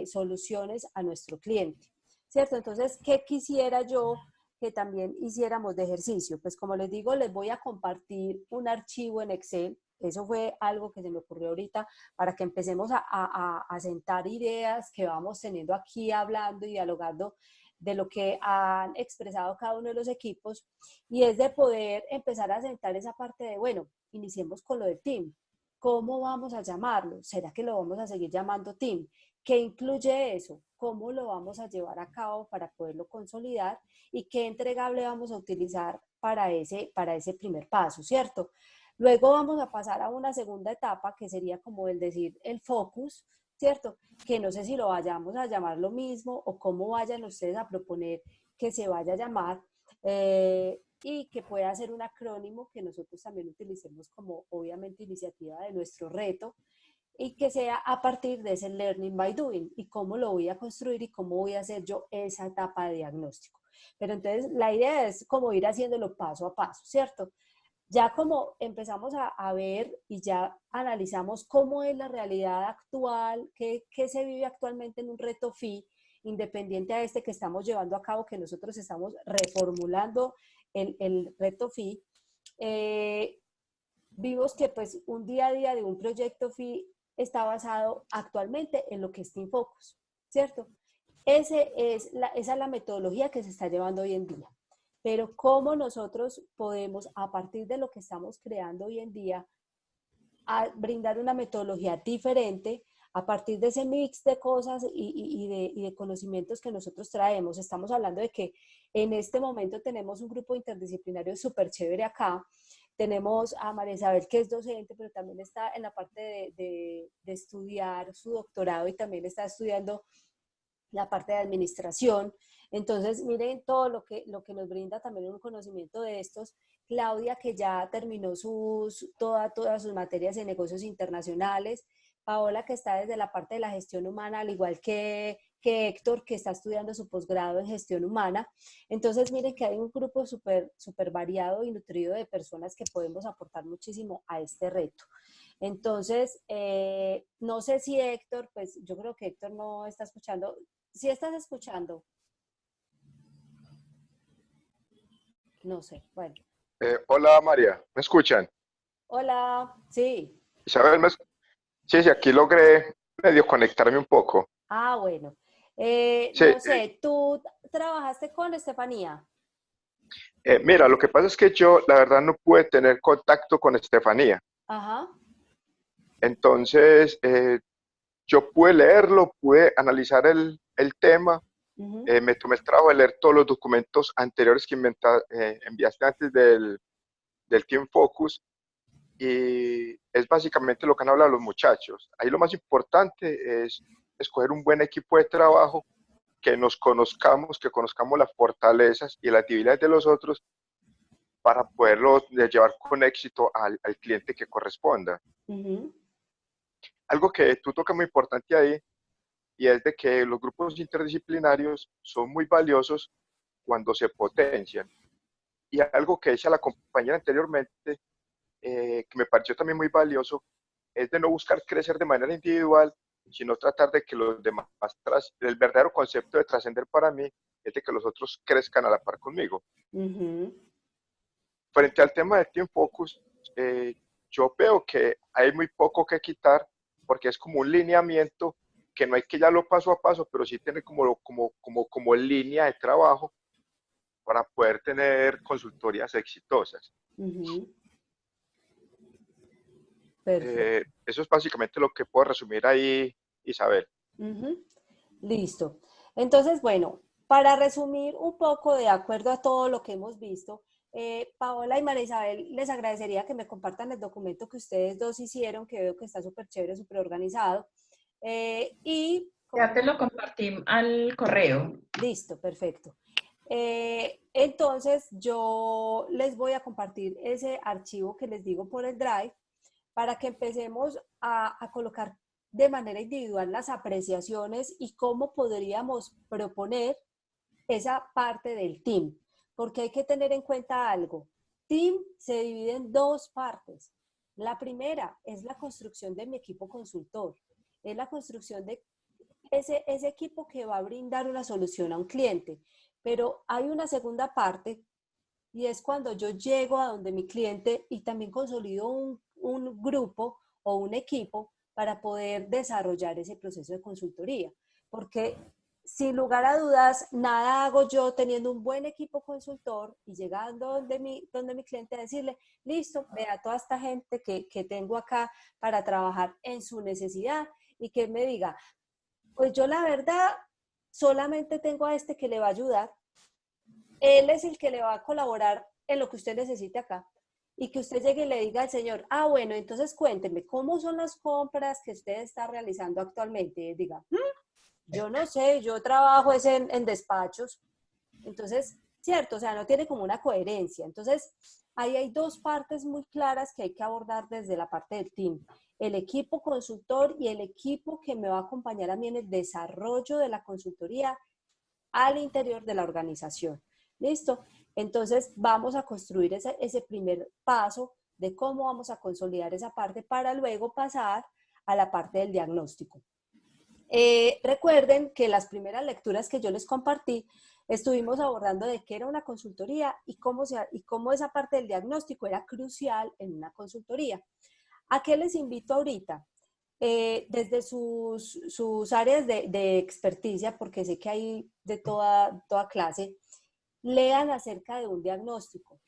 soluciones a nuestro cliente, ¿cierto? Entonces, ¿qué quisiera yo que también hiciéramos de ejercicio? Pues como les digo, les voy a compartir un archivo en Excel. Eso fue algo que se me ocurrió ahorita para que empecemos a sentar ideas que vamos teniendo aquí hablando y dialogando de lo que han expresado cada uno de los equipos, y es de poder empezar a sentar esa parte de, bueno, iniciemos con lo del team. ¿Cómo vamos a llamarlo? ¿Será que lo vamos a seguir llamando team? ¿Qué incluye eso? ¿Cómo lo vamos a llevar a cabo para poderlo consolidar? ¿Y qué entregable vamos a utilizar para ese primer paso, ¿cierto? Luego vamos a pasar a una segunda etapa que sería como el decir el focus, ¿cierto? Que no sé si lo vayamos a llamar lo mismo o cómo vayan ustedes a proponer que se vaya a llamar, y que pueda ser un acrónimo que nosotros también utilicemos como obviamente iniciativa de nuestro reto, y que sea a partir de ese learning by doing y cómo lo voy a construir y cómo voy a hacer yo esa etapa de diagnóstico. Pero entonces la idea es como ir haciéndolo paso a paso, ¿cierto? Ya como empezamos a ver y ya analizamos cómo es la realidad actual, qué se vive actualmente en un reto FI, independiente a este que estamos llevando a cabo, que nosotros estamos reformulando el reto FI, vimos que pues un día a día de un proyecto FI está basado actualmente en lo que es Team Focus, ¿cierto? Esa es la metodología que se está llevando hoy en día. Pero cómo nosotros podemos, a partir de lo que estamos creando hoy en día, brindar una metodología diferente a partir de ese mix de cosas y de conocimientos que nosotros traemos. Estamos hablando de que en este momento tenemos un grupo interdisciplinario súper chévere acá. Tenemos a María Isabel, que es docente, pero también está en la parte de estudiar su doctorado y también está estudiando la parte de administración. Entonces, miren todo lo que nos brinda también un conocimiento de estos. Claudia, que ya terminó todas sus materias en negocios internacionales. Paola, que está desde la parte de la gestión humana, al igual que Héctor, que está estudiando su posgrado en gestión humana. Entonces, miren que hay un grupo súper variado y nutrido de personas que podemos aportar muchísimo a este reto. Entonces, no sé si Héctor, pues yo creo que Héctor no está escuchando. ¿Sí estás escuchando? No sé, bueno. Hola María, ¿me escuchan? Hola, sí. Isabel, sí, sí, aquí logré medio conectarme un poco. Ah, bueno. Sí, No sé, ¿tú trabajaste con Estefanía? mira, lo que pasa es que yo, la verdad, no pude tener contacto con Estefanía. Ajá. Entonces, yo pude leerlo, pude analizar el tema, Uh-huh. me tomé el trabajo de leer todos los documentos anteriores que enviaste antes del Team Focus, y es básicamente lo que han hablado los muchachos. Ahí lo más importante es escoger un buen equipo de trabajo, que nos conozcamos, que conozcamos las fortalezas y las debilidades de los otros para poderlo llevar con éxito al cliente que corresponda. Uh-huh. Algo que tú tocas muy importante ahí, y es de que los grupos interdisciplinarios son muy valiosos cuando se potencian. Y algo que decía la compañera anteriormente, que me pareció también muy valioso, es de no buscar crecer de manera individual, sino tratar de que los demás, el verdadero concepto de trascender para mí es de que los otros crezcan a la par conmigo. Uh-huh. Frente al tema de Team Focus, yo veo que hay muy poco que quitar, porque es como un lineamiento que no hay que darlo paso a paso, pero sí tener como línea de trabajo para poder tener consultorías exitosas. Uh-huh. Perfecto. Eso es básicamente lo que puedo resumir ahí, Isabel. Uh-huh. Listo. Entonces, bueno, para resumir un poco de acuerdo a todo lo que hemos visto, Paola y María Isabel, les agradecería que me compartan el documento que ustedes dos hicieron, que veo que está súper chévere, súper organizado. Y Ya te lo compartí al correo. listo, perfecto. Entonces, yo les voy a compartir ese archivo que les digo por el Drive para que empecemos a colocar de manera individual las apreciaciones y cómo podríamos proponer esa parte del team. Porque hay que tener en cuenta algo. Team se divide en dos partes. La primera es la construcción de mi equipo consultor. Es la construcción de ese equipo que va a brindar una solución a un cliente. Pero hay una segunda parte y es cuando yo llego a donde mi cliente y también consolido un grupo o un equipo para poder desarrollar ese proceso de consultoría. Porque sin lugar a dudas, nada hago yo teniendo un buen equipo consultor y llegando donde mi cliente a decirle, listo, vea toda esta gente que tengo acá para trabajar en su necesidad y que me diga, pues yo la verdad solamente tengo a este que le va a ayudar. Él es el que le va a colaborar en lo que usted necesite acá. y que usted llegue y le diga al señor, ah, bueno, entonces cuénteme, ¿cómo son las compras que usted está realizando actualmente? Y él diga, yo no sé, yo trabajo es en despachos. Entonces, cierto, o sea, no tiene como una coherencia. Entonces, ahí hay dos partes muy claras que hay que abordar desde la parte del team. El equipo consultor y el equipo que me va a acompañar a mí en el desarrollo de la consultoría al interior de la organización. ¿Listo? Entonces, vamos a construir ese primer paso de cómo vamos a consolidar esa parte para luego pasar a la parte del diagnóstico. Recuerden que las primeras lecturas que yo les compartí, estuvimos abordando de qué era una consultoría y cómo esa parte del diagnóstico era crucial en una consultoría. ¿A qué les invito ahorita? Desde sus áreas de experticia, porque sé que hay de toda clase, lean acerca de un diagnóstico.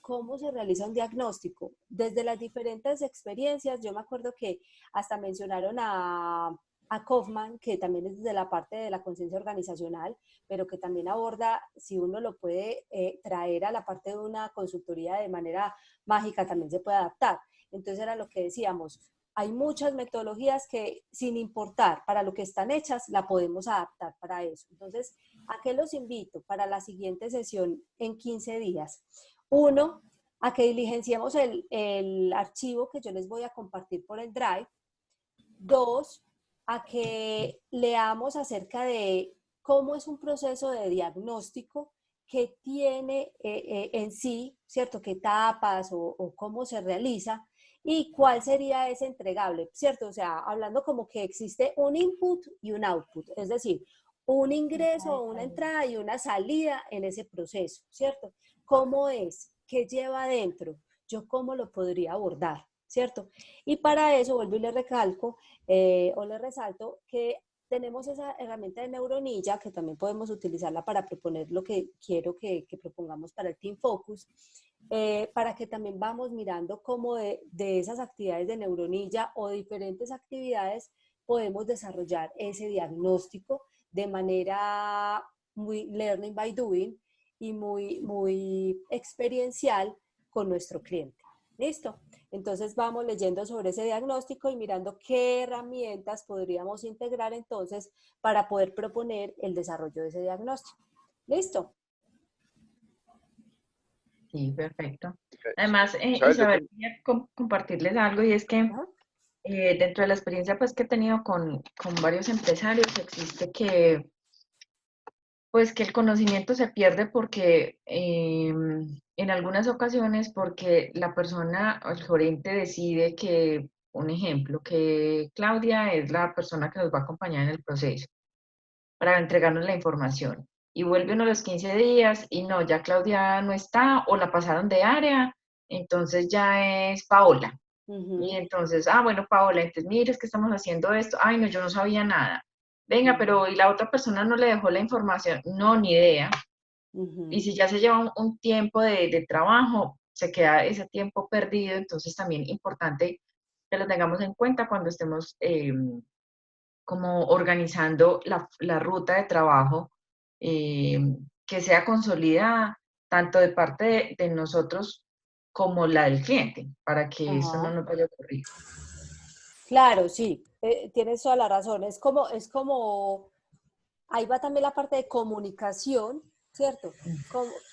¿Cómo se realiza un diagnóstico? Desde las diferentes experiencias, yo me acuerdo que hasta mencionaron a Kaufman, que también es desde la parte de la conciencia organizacional, pero que también aborda, si uno lo puede traer a la parte de una consultoría de manera mágica, también se puede adaptar. Entonces era lo que decíamos, hay muchas metodologías que sin importar para lo que están hechas, la podemos adaptar para eso. Entonces, ¿a qué los invito? Para la siguiente sesión en 15 días. Uno, a que diligenciemos el archivo que yo les voy a compartir por el Drive. Dos, a que leamos acerca de cómo es un proceso de diagnóstico que tiene en sí, ¿cierto? ¿Qué etapas o cómo se realiza? ¿Y cuál sería ese entregable? ¿Cierto? O sea, hablando como que existe un input y un output, es decir, un ingreso, una entrada y una salida en ese proceso, ¿cierto? ¿Cómo es? ¿Qué lleva adentro? ¿Yo cómo lo podría abordar? ¿Cierto? Y para eso, vuelvo y le recalco o le resalto que tenemos esa herramienta de Neuronilla que también podemos utilizarla para proponer lo que quiero que propongamos para el Team Focus, para que también vamos mirando cómo de esas actividades de Neuronilla o diferentes actividades podemos desarrollar ese diagnóstico de manera muy learning by doing y muy experiencial con nuestro cliente. ¿Listo? Entonces vamos leyendo sobre ese diagnóstico y mirando qué herramientas podríamos integrar entonces para poder proponer el desarrollo de ese diagnóstico. ¿Listo? Sí, perfecto. Además, Isabel, quería compartirles algo y es que dentro de la experiencia pues, que he tenido con varios empresarios, existe que pues que el conocimiento se pierde porque en algunas ocasiones porque la persona o el gerente decide que, un ejemplo, que Claudia es la persona que nos va a acompañar en el proceso para entregarnos la información. Y vuelve uno a los 15 días y no, ya Claudia no está o la pasaron de área, entonces ya es Paola. Y entonces, bueno, Paola, entonces mire, es que estamos haciendo esto. Ay, no, yo no sabía nada. Venga, pero ¿y la otra persona no le dejó la información? No, ni idea. Y si ya se lleva un tiempo de trabajo, se queda ese tiempo perdido. Entonces también importante que lo tengamos en cuenta cuando estemos como organizando la ruta de trabajo, que sea consolidada tanto de parte de nosotros como la del cliente, para que eso no nos vaya a ocurrir. Claro, sí, tienes toda la razón. Es como, ahí va también la parte de comunicación, ¿cierto?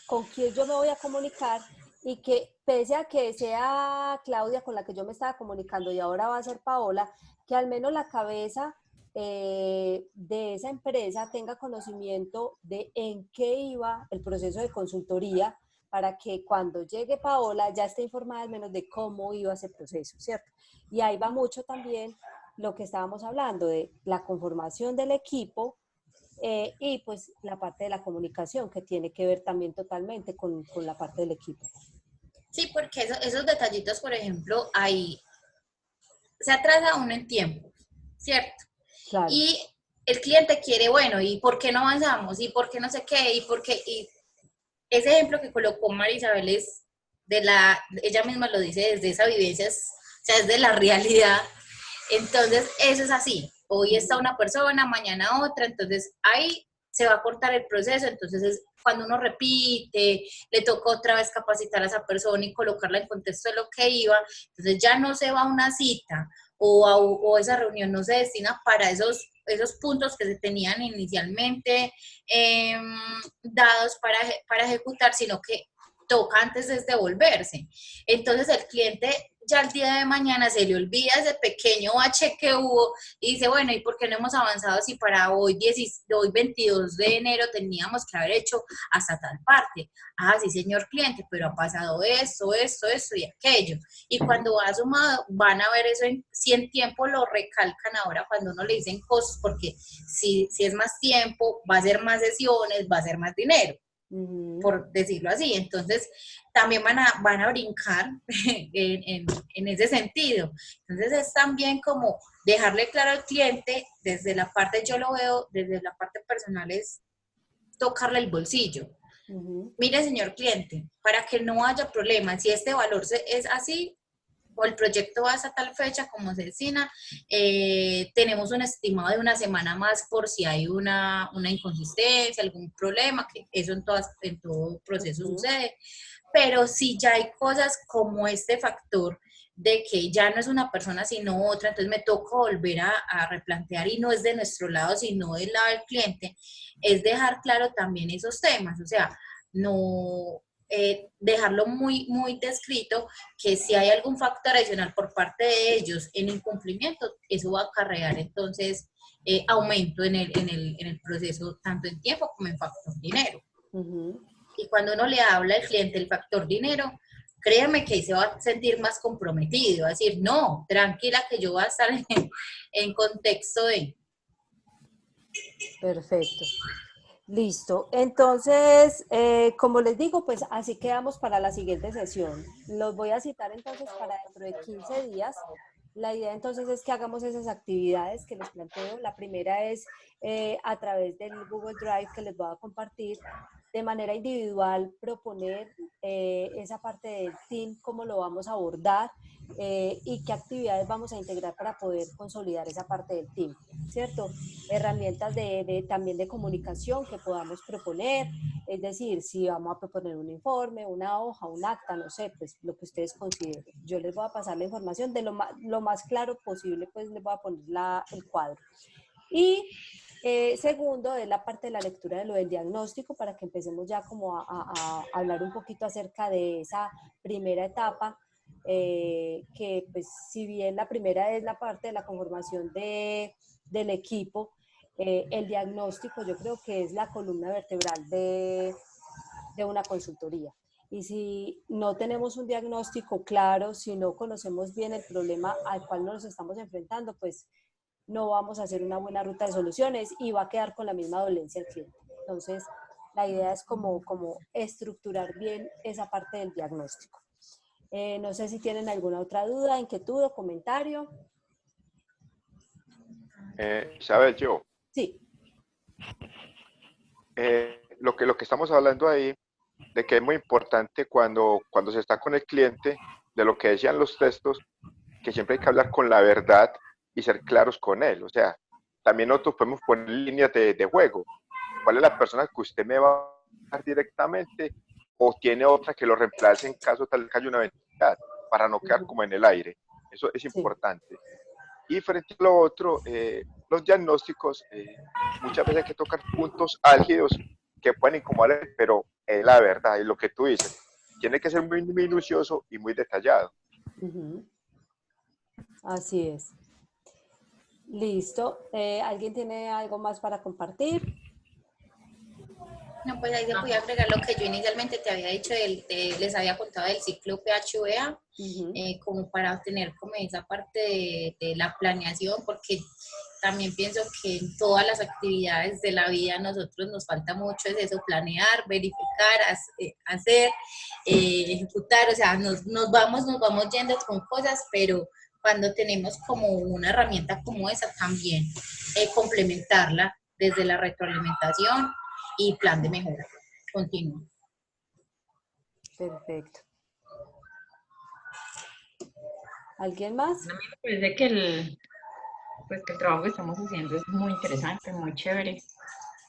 Con quién yo me voy a comunicar y que pese a que sea Claudia con la que yo me estaba comunicando y ahora va a ser Paola, que al menos la cabeza de esa empresa tenga conocimiento de en qué iba el proceso de consultoría para que cuando llegue Paola ya esté informada al menos de cómo iba ese proceso, ¿cierto? Y ahí va mucho también lo que estábamos hablando de la conformación del equipo y pues la parte de la comunicación que tiene que ver también totalmente con la parte del equipo. Sí, porque esos detallitos, por ejemplo, ahí se atrasa uno en tiempo, ¿cierto? Claro. Y el cliente quiere, bueno, ¿y por qué no avanzamos? ¿Y por qué no sé qué? ¿Y por qué? Y ese ejemplo que colocó María Isabel es ella misma lo dice desde esa vivencia, o sea, es de la realidad. Entonces, eso es así. Hoy está una persona, mañana otra, entonces ahí se va a cortar el proceso, entonces es cuando uno repite, le toca otra vez capacitar a esa persona y colocarla en contexto de lo que iba, entonces ya no se va a una cita o esa reunión no se destina para esos puntos que se tenían inicialmente dados para ejecutar, sino que toca antes de devolverse. Entonces el cliente ya el día de mañana se le olvida ese pequeño bache que hubo y dice, bueno, ¿y por qué no hemos avanzado si para hoy 22 de enero teníamos que haber hecho hasta tal parte? Ah, sí, señor cliente, pero ha pasado esto y aquello. Y cuando va sumado, van a ver eso, si en tiempo lo recalcan ahora cuando uno le dicen costos, porque si es más tiempo, va a ser más sesiones, va a ser más dinero, por decirlo así. Entonces, también van a brincar en ese sentido. Entonces, es también como dejarle claro al cliente, desde la parte, yo lo veo, desde la parte personal, es tocarle el bolsillo. Mire, señor cliente, para que no haya problemas, si este valor es así, o el proyecto va hasta tal fecha como se destina, tenemos un estimado de una semana más por si hay una inconsistencia, algún problema, que eso en todo proceso sucede, pero si ya hay cosas como este factor de que ya no es una persona sino otra, entonces me toca volver a replantear y no es de nuestro lado sino del lado del cliente, es dejar claro también esos temas, o sea, no dejarlo muy, muy descrito, que si hay algún factor adicional por parte de ellos en incumplimiento, eso va a acarrear entonces aumento en el proceso, tanto en tiempo como en factor dinero. Y cuando uno le habla al cliente el factor dinero, créame que ahí se va a sentir más comprometido, a decir, no, tranquila que yo voy a estar en contexto de... Perfecto. Listo. Entonces, como les digo, pues así quedamos para la siguiente sesión. Los voy a citar entonces para dentro de 15 días. La idea entonces es que hagamos esas actividades que les planteo. La primera es a través del Google Drive que les voy a compartir, de manera individual proponer esa parte del team, cómo lo vamos a abordar y qué actividades vamos a integrar para poder consolidar esa parte del team, ¿cierto? Herramientas también de comunicación que podamos proponer, es decir, si vamos a proponer un informe, una hoja, un acta, no sé, pues lo que ustedes consideren. Yo les voy a pasar la información de lo más claro posible, pues les voy a poner el cuadro. Y segundo, es la parte de la lectura de lo del diagnóstico para que empecemos ya como a hablar un poquito acerca de esa primera etapa, que pues si bien la primera es la parte de la conformación del equipo, el diagnóstico yo creo que es la columna vertebral de una consultoría. Y si no tenemos un diagnóstico claro, si no conocemos bien el problema al cual nos estamos enfrentando, pues no vamos a hacer una buena ruta de soluciones y va a quedar con la misma dolencia el cliente. Entonces, la idea es como estructurar bien esa parte del diagnóstico. No sé si tienen alguna otra duda, inquietud o comentario. Isabel, yo. Sí. Lo que estamos hablando ahí, de que es muy importante cuando se está con el cliente, de lo que decían los textos, que siempre hay que hablar con la verdad y ser claros con él. O sea, también nosotros podemos poner líneas de juego. ¿Cuál es la persona que usted me va a dar directamente o tiene otra que lo reemplace en caso tal que haya una eventualidad, para no quedar como en el aire? Eso es importante. Y frente a lo otro, los diagnósticos, muchas veces hay que tocar puntos álgidos que pueden incomodar, pero es la verdad, y lo que tú dices, tiene que ser muy minucioso y muy detallado. Así es. Listo. ¿Alguien tiene algo más para compartir? No, pues ahí se podía agregar lo que yo inicialmente te había dicho, les había contado del ciclo PHVA, como para tener como esa parte de la planeación, porque también pienso que en todas las actividades de la vida nosotros nos falta mucho, es eso, planear, verificar, hacer, ejecutar, o sea, nos vamos yendo con cosas, pero cuando tenemos como una herramienta como esa también, complementarla desde la retroalimentación y plan de mejora continua. Perfecto. ¿Alguien más? A mí me parece que el trabajo que estamos haciendo es muy interesante, muy chévere.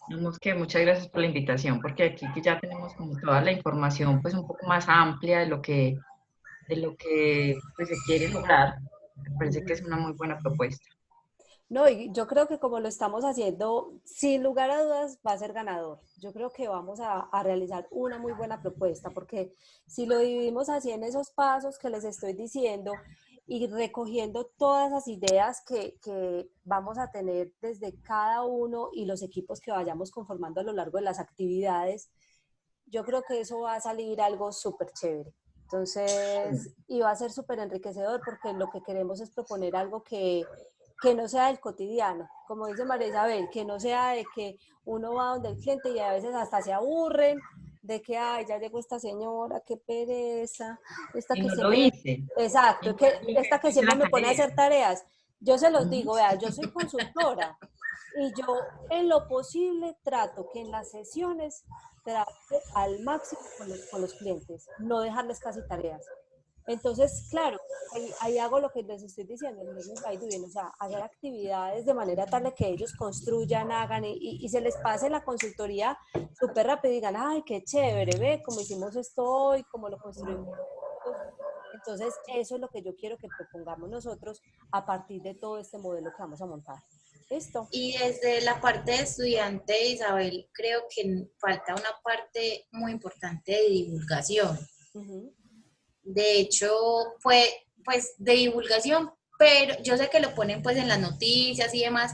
Digamos que muchas gracias por la invitación, porque aquí que ya tenemos como toda la información pues un poco más amplia de lo que pues, se quiere lograr. Me parece que es una muy buena propuesta. No, y yo creo que como lo estamos haciendo, sin lugar a dudas va a ser ganador. Yo creo que vamos a realizar una muy buena propuesta, porque si lo dividimos así en esos pasos que les estoy diciendo y recogiendo todas esas ideas que vamos a tener desde cada uno y los equipos que vayamos conformando a lo largo de las actividades, yo creo que eso va a salir algo súper chévere. Entonces, y va a ser súper enriquecedor porque lo que queremos es proponer algo que no sea del cotidiano, como dice María Isabel, que no sea de que uno va donde el cliente y a veces hasta se aburren de que, ay, ya llegó esta señora, qué pereza, esta Y que no lo siempre, hice. exacto, que esta que Hice siempre la me pone a tarea. hacer tareas. Yo se los Ujú. digo, vea, yo soy consultora y yo en lo posible trato que en las sesiones trabaje al máximo con los clientes, no dejarles casi tareas. Entonces, claro, ahí hago lo que les estoy diciendo, el business by doing, o sea, hacer actividades de manera tal de que ellos construyan, hagan y se les pase la consultoría súper rápido y digan, ay, qué chévere, ve cómo hicimos esto hoy, cómo lo construimos. Entonces, eso es lo que yo quiero que propongamos nosotros a partir de todo este modelo que vamos a montar. ¿Listo? Y desde la parte de estudiante, Isabel, creo que falta una parte muy importante de divulgación. Uh-huh. De hecho, pues de divulgación, pero yo sé que lo ponen pues en las noticias y demás,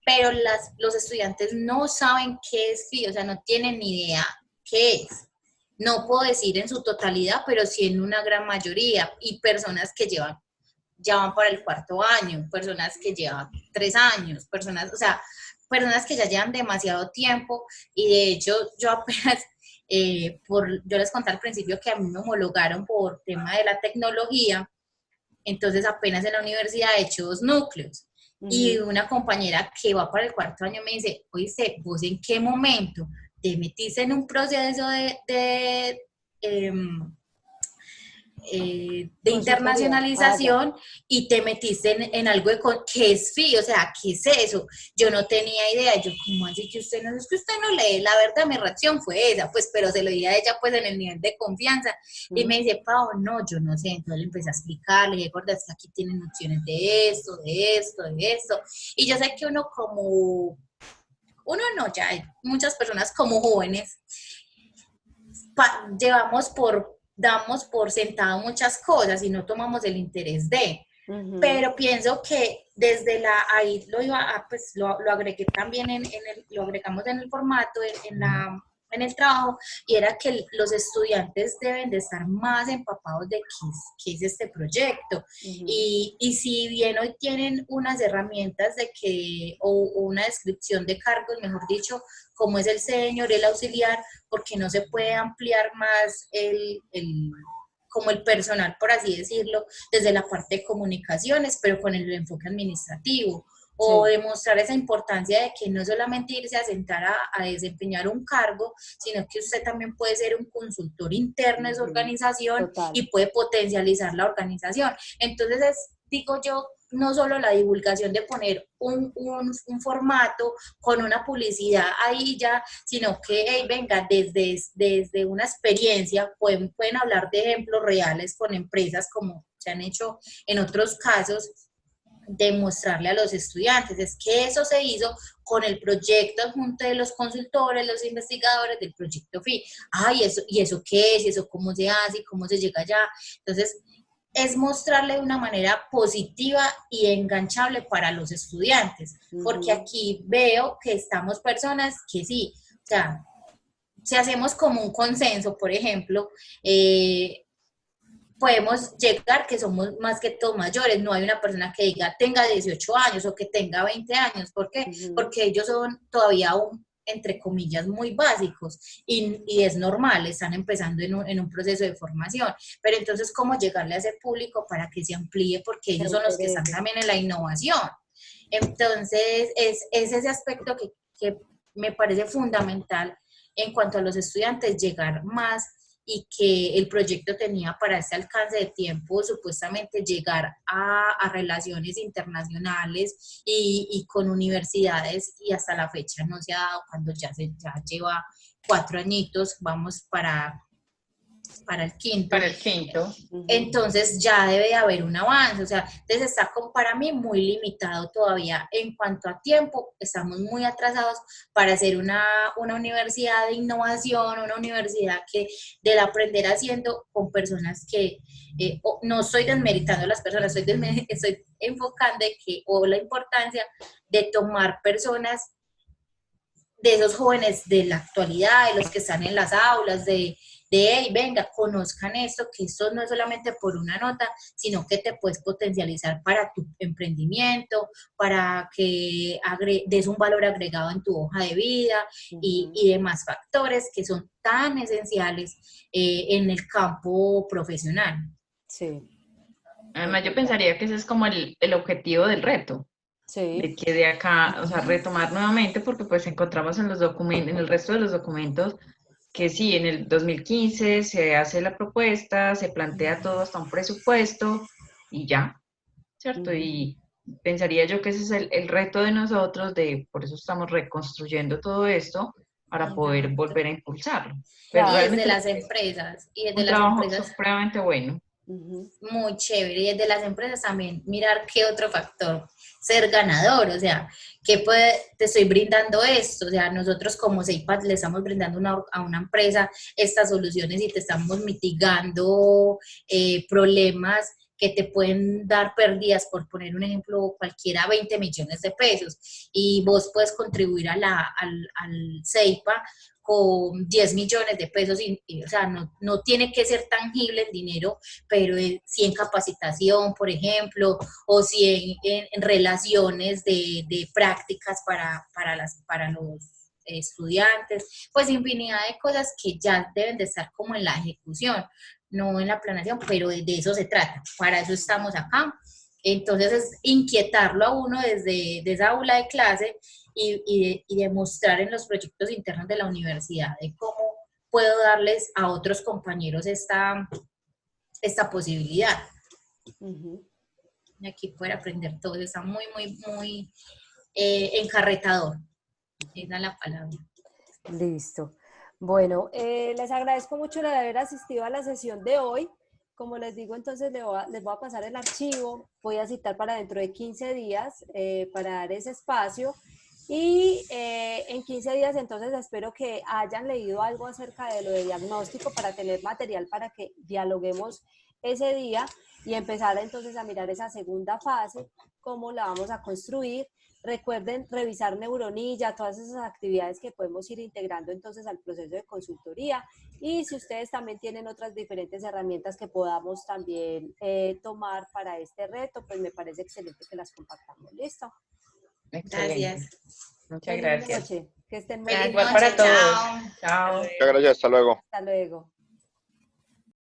pero los estudiantes no saben qué es FI, o sea, no tienen ni idea qué es. No puedo decir en su totalidad, pero sí en una gran mayoría. Y personas que ya van para el 4º año, personas que llevan 3 años, personas, o sea, personas que ya llevan demasiado tiempo. Y de hecho, yo apenas, yo les conté al principio que a mí me homologaron por tema de la tecnología, entonces apenas en la universidad he hecho 2 núcleos. Y Uh-huh. una compañera que va para el 4º año me dice, oíste, ¿vos en qué momento te metiste en un proceso de Consultoría. Ah, ya. internacionalización y te metiste en algo de qué es FI, o sea, ¿qué es eso? Yo no tenía idea, yo, ¿cómo así que usted no, es que usted no lee? La verdad, mi reacción fue esa, pues, pero se lo di a ella, pues, en el nivel de confianza, y me Uh-huh. dice, Pau, no, yo no sé, entonces le empecé a explicarle, y recuerda, es que aquí tienen opciones de esto, de esto, de esto, y yo sé que uno no, ya hay muchas personas como jóvenes, damos por sentado muchas cosas y no tomamos el interés de. Uh-huh. Pero pienso que desde ahí lo iba a, pues lo agregué también lo agregamos en el formato, en el trabajo, y era que los estudiantes deben de estar más empapados de qué es este proyecto. Uh-huh. Y si bien hoy tienen unas herramientas o una descripción de cargos, mejor dicho, como es el senior, el auxiliar, porque no se puede ampliar más como el personal, por así decirlo, desde la parte de comunicaciones, pero con el enfoque administrativo, o Sí. demostrar esa importancia de que no solamente irse a sentar a desempeñar un cargo, sino que usted también puede ser un consultor interno de su Uh-huh. organización Total. y puede potencializar la organización. Entonces, digo yo, no solo la divulgación de poner un formato con una publicidad ahí ya, sino que, hey, venga, desde una experiencia pueden hablar de ejemplos reales con empresas como se han hecho en otros casos, demostrarle a los estudiantes, es que eso se hizo con el proyecto adjunto de los consultores, los investigadores del proyecto FI. Ay, ¿y eso qué es? ¿Y eso cómo se hace? ¿Y cómo se llega allá? Entonces, es mostrarle de una manera positiva y enganchable para los estudiantes, porque Uh-huh. aquí veo que estamos personas que sí, o sea, si hacemos como un consenso, por ejemplo, podemos llegar que somos más que todos mayores, no hay una persona que diga tenga 18 años o que tenga 20 años, ¿por qué? Uh-huh. Porque ellos son todavía entre comillas, muy básicos y es normal, están empezando en un proceso de formación, pero entonces, ¿cómo llegarle a ese público para que se amplíe? Porque Se ellos son los que están interese. también en la innovación. Entonces, es ese aspecto que me parece fundamental en cuanto a los estudiantes, llegar más y que el proyecto tenía para ese alcance de tiempo supuestamente llegar a relaciones internacionales y con universidades, y hasta la fecha no se ha dado, cuando ya lleva 4 añitos, vamos para el quinto. Para el quinto. Entonces ya debe de haber un avance, o sea, entonces está para mí muy limitado todavía en cuanto a tiempo, estamos muy atrasados para hacer una universidad de innovación, una universidad que del aprender haciendo con personas que, no estoy desmeritando a las personas, estoy enfocando en que, o la importancia de tomar personas de esos jóvenes de la actualidad, de los que están en las aulas, hey, venga, conozcan esto, que esto no es solamente por una nota, sino que te puedes potencializar para tu emprendimiento, para que des un valor agregado en tu hoja de vida y demás factores que son tan esenciales en el campo profesional. Sí. Además, yo pensaría que ese es como el objetivo del reto. Sí. De que de acá, o sea, retomar nuevamente, porque pues encontramos en los documentos, en el resto de los documentos, que sí, en el 2015 se hace la propuesta, se plantea todo hasta un presupuesto y ya, ¿cierto? Y pensaría yo que ese es el reto de nosotros, por eso estamos reconstruyendo todo esto, para poder volver a impulsarlo. Pero Y realmente desde las empresas, un trabajo supremamente bueno. Muy chévere, y desde las empresas también mirar qué otro factor, ser ganador, o sea, te estoy brindando esto, o sea, nosotros como CEIPAD le estamos brindando a una empresa estas soluciones y te estamos mitigando problemas que te pueden dar pérdidas, por poner un ejemplo, cualquiera 20 millones de pesos, y vos puedes contribuir al CEIPA con 10 millones de pesos, o sea, no tiene que ser tangible el dinero, pero si en capacitación, por ejemplo, o si en relaciones de prácticas para los estudiantes, pues infinidad de cosas que ya deben de estar como en la ejecución, no en la planeación, pero de eso se trata, para eso estamos acá. Entonces es inquietarlo a uno desde esa aula de clase y demostrar en los proyectos internos de la universidad de cómo puedo darles a otros compañeros esta posibilidad. Y aquí poder aprender todo, está muy, muy, muy encarretador. Esa es la palabra. Listo. Bueno, les agradezco mucho el haber asistido a la sesión de hoy. Como les digo, entonces les voy a pasar el archivo, voy a citar para dentro de 15 días para dar ese espacio. Y en 15 días entonces espero que hayan leído algo acerca de lo de diagnóstico para tener material para que dialoguemos ese día y empezar entonces a mirar esa segunda fase, cómo la vamos a construir. Recuerden revisar Neuronilla, todas esas actividades que podemos ir integrando entonces al proceso de consultoría, y si ustedes también tienen otras diferentes herramientas que podamos también tomar para este reto, pues me parece excelente que las compartamos. ¿Listo? Excelente. Gracias. Muchas Feliz gracias. noche. Que estén muy Feliz bien. Igual para noche, todos. chao. Chao. Muchas gracias, hasta luego. Hasta luego.